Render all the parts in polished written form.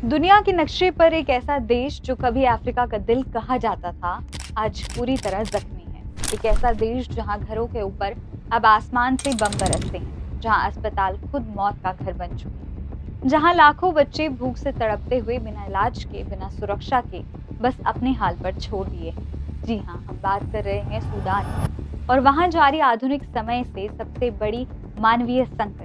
दुनिया के नक्शे पर एक ऐसा देश जो कभी अफ्रीका का दिल कहा जाता था, आज पूरी तरह जख्मी है। एक ऐसा देश जहां घरों के ऊपर अब आसमान से बम बरसते हैं, जहां अस्पताल खुद मौत का घर बन चुके हैं, जहां लाखों बच्चे भूख से तड़पते हुए बिना इलाज के, बिना सुरक्षा के बस अपने हाल पर छोड़ दिए हैं। जी हाँ, हम बात कर रहे हैं सूडान की और वहां जारी आधुनिक समय से सबसे बड़ी मानवीय संकट।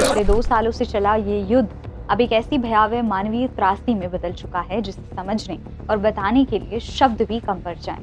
पिछले 2 सालों से चला ये युद्ध अब एक ऐसी भयावह मानवीय त्रासदी में बदल चुका है जिसे समझने और बताने के लिए शब्द भी कम पड़ जाएं।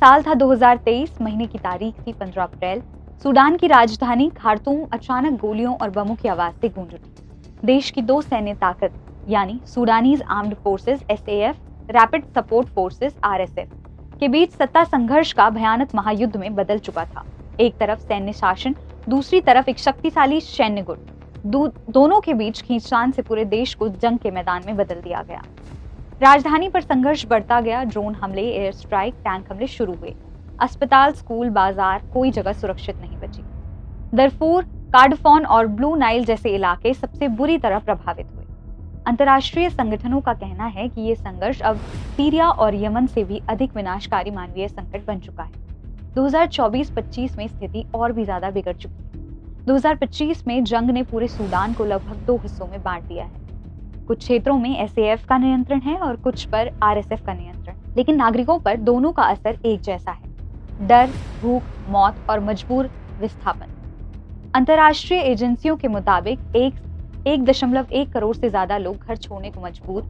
साल था 2023, महीने की तारीख थी 15 अप्रैल। सूडान की राजधानी खार्तूम अचानक गोलियों और बमों की आवाज से गूंज उठी। देश की 2 सैन्य ताकत यानी Sudanese armed forces (SAF), rapid support forces (RSF) के बीच सत्ता संघर्ष का भयानक महायुद्ध में बदल चुका था। एक तरफ सैन्य शासन, दूसरी तरफ एक शक्तिशाली सैन्य गुट। दोनों के बीच खींचतान से पूरे देश को जंग के मैदान में बदल दिया गया। राजधानी पर संघर्ष बढ़ता गया। ड्रोन हमले, एयर स्ट्राइक, टैंक हमले शुरू हुए। अस्पताल, स्कूल, बाजार, कोई जगह सुरक्षित नहीं बची। दरफूर, कार्डफॉन और ब्लू नाइल जैसे इलाके सबसे बुरी तरह प्रभावित हुए। अंतर्राष्ट्रीय संगठनों का कहना है कि ये संघर्ष अब सीरिया और यमन से भी अधिक विनाशकारी मानवीय संकट बन चुका है। 2024-25 में स्थिति और भी ज्यादा बिगड़ चुकी है। 2025 में जंग ने पूरे सूडान को लगभग 2 हिस्सों में बांट दिया है। कुछ क्षेत्रों में SAF का नियंत्रण है और कुछ पर RSF का नियंत्रण, लेकिन नागरिकोों पर दोनों का असर एक जैसा है: डर, भूख, मौत और मजबूर विस्थापन। अंतर्राष्ट्रीय एजेंसियों के मुताबिक 1.1 करोड़ से ज्यादा लोग घर छोड़ने को मजबूर।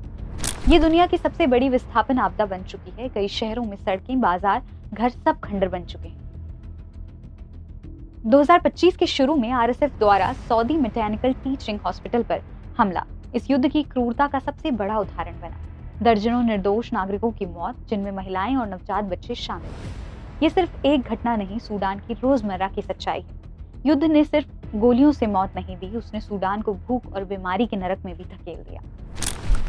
ये दुनिया की सबसे बड़ी विस्थापन आपदा बन चुकी है। कई शहरों में सड़कें, बाजार, घर सब खंडर बन चुके हैं। 2025 के शुरू में RSF द्वारा सऊदी मैकेनिकल टीचिंग हॉस्पिटल पर हमला इस युद्ध की क्रूरता का सबसे बड़ा उदाहरण बना। दर्जनों निर्दोष नागरिकों की मौत, जिनमें महिलाएं और नवजात बच्चे शामिल थे। ये सिर्फ एक घटना नहीं, सूडान की रोजमर्रा की सच्चाई है। युद्ध ने सिर्फ गोलियों से मौत नहीं दी, उसने सूडान को भूख और बीमारी के नरक में भी धकेल दिया।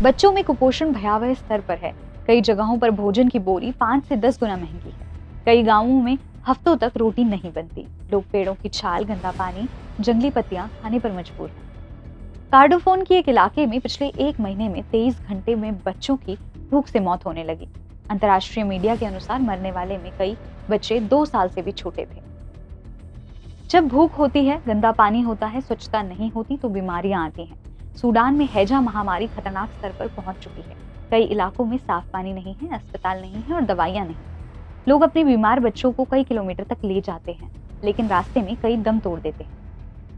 बच्चों में कुपोषण भयावह स्तर पर है। कई जगहों पर भोजन की बोरी 5 से 10 गुना महंगी है। कई गांवों में हफ्तों तक रोटी नहीं बनती। लोग पेड़ों की छाल, गंदा पानी, जंगली पत्तियां खाने पर मजबूर हैं। कार्डोफोन के एक इलाके में पिछले 1 महीने में 23 घंटे में बच्चों की भूख से मौत होने लगी। अंतर्राष्ट्रीय मीडिया के अनुसार मरने वाले में कई बच्चे 2 साल से भी छोटे थे। जब भूख होती है, गंदा पानी होता है, स्वच्छता नहीं होती तो बीमारियां आती हैं। सूडान में हैजा महामारी खतरनाक स्तर पर पहुंच चुकी है। कई इलाकों में साफ पानी नहीं है, अस्पताल नहीं है और दवाइयां नहीं। लोग अपने बीमार बच्चों को कई किलोमीटर तक ले जाते हैं, लेकिन रास्ते में कई दम तोड़ देते हैं।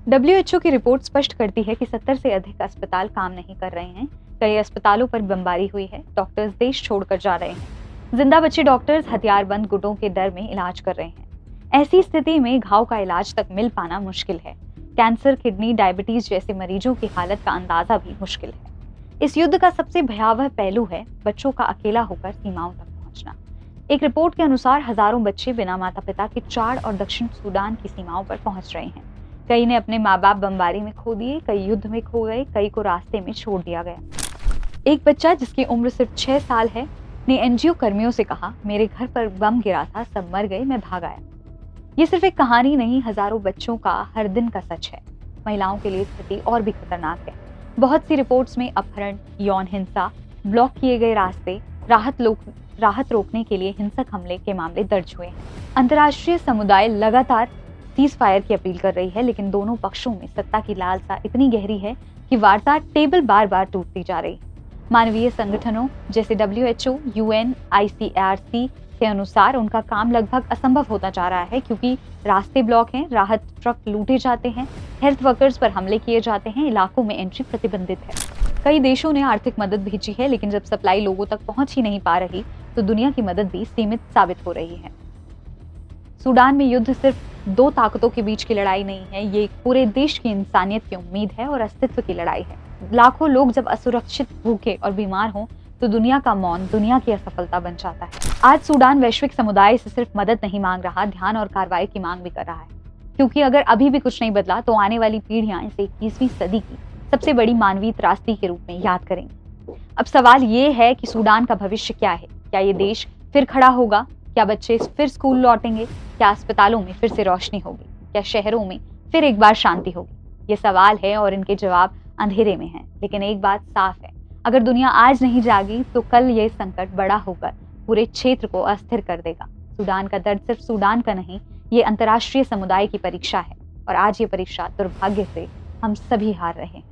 WHO की रिपोर्ट स्पष्ट करती है कि 70 से अधिक अस्पताल काम नहीं कर रहे हैं। कई अस्पतालों पर बमबारी हुई है। डॉक्टर्स देश छोड़कर जा रहे हैं। जिंदा बचे डॉक्टर्स हथियारबंद गुटों के डर में इलाज कर रहे हैं। ऐसी स्थिति में घाव का इलाज तक मिल पाना मुश्किल है। कैंसर, किडनी, डायबिटीज जैसे मरीजों की हालत का अंदाजा भी मुश्किल है। इस युद्ध का सबसे भयावह पहलू है बच्चों का अकेला होकर सीमाओं तक पहुंचना। एक रिपोर्ट के अनुसार हजारों बच्चे बिना माता पिता के चाड और दक्षिण सूडान की सीमाओं पर पहुंच रहे हैं। कई ने अपने माँ बाप बमबारी में खो दिए, कई युद्ध में खो गए, कई को रास्ते में छोड़ दिया गया। एक बच्चा जिसकी उम्र सिर्फ 6 साल है ने NGO कर्मियों से कहा, मेरे घर पर बम गिरा था, सब मर गए, मैं भाग आया। ये सिर्फ एक कहानी नहीं, हजारों बच्चों का हर दिन का सच है। महिलाओं के लिए स्थिति और भी खतरनाक है। बहुत सी रिपोर्ट्स में अपहरण, यौन हिंसा, ब्लॉक किए गए रास्ते, राहत रोकने के लिए हिंसक हमले के मामले दर्ज हुए हैं। अंतर्राष्ट्रीय समुदाय लगातार सीज फायर की अपील कर रही है, लेकिन दोनों पक्षों में सत्ता की लालसा इतनी गहरी है कि वार्ता टेबल बार बार टूटती जा रही है। मानवीय संगठनों जैसे WHO, UN, ICRC, के अनुसार उनका काम लगभग असंभव होता जा रहा है, क्योंकि रास्ते ब्लॉक हैं, राहत ट्रक लूटे जाते हैं, हेल्थ वर्कर्स पर हमले किए जाते हैं, इलाकों में एंट्री प्रतिबंधित है। कई देशों ने आर्थिक मदद भेजी है, लेकिन जब सप्लाई लोगों तक पहुंच ही नहीं पा रही तो दुनिया की मदद भी सीमित साबित हो रही है। सूडान में युद्ध सिर्फ दो ताकतों के बीच की लड़ाई नहीं है, ये एक पूरे देश की इंसानियत की उम्मीद है और अस्तित्व की लड़ाई है। लाखों लोग जब असुरक्षित, भूखे और बीमार हों तो दुनिया का मौन दुनिया की असफलता बन जाता है। आज सूडान वैश्विक समुदाय से सिर्फ मदद नहीं मांग रहा, ध्यान और कार्रवाई की मांग भी कर रहा है, क्योंकि अगर अभी भी कुछ नहीं बदला तो आने वाली पीढ़ियां इसे 21वीं सदी की सबसे बड़ी मानवीय त्रासदी के रूप में याद करेंगी। अब सवाल ये है कि सूडान का भविष्य क्या है? क्या ये देश फिर खड़ा होगा? क्या बच्चे फिर स्कूल लौटेंगे? क्या अस्पतालों में फिर से रोशनी होगी? क्या शहरों में फिर एक बार शांति होगी? ये सवाल है और इनके जवाब अंधेरे में हैं। लेकिन एक बात साफ है, अगर दुनिया आज नहीं जागी तो कल ये संकट बड़ा होकर पूरे क्षेत्र को अस्थिर कर देगा। सूडान का दर्द सिर्फ सूडान का नहीं, ये अंतर्राष्ट्रीय समुदाय की परीक्षा है और आज ये परीक्षा दुर्भाग्य से हम सभी हार रहे हैं।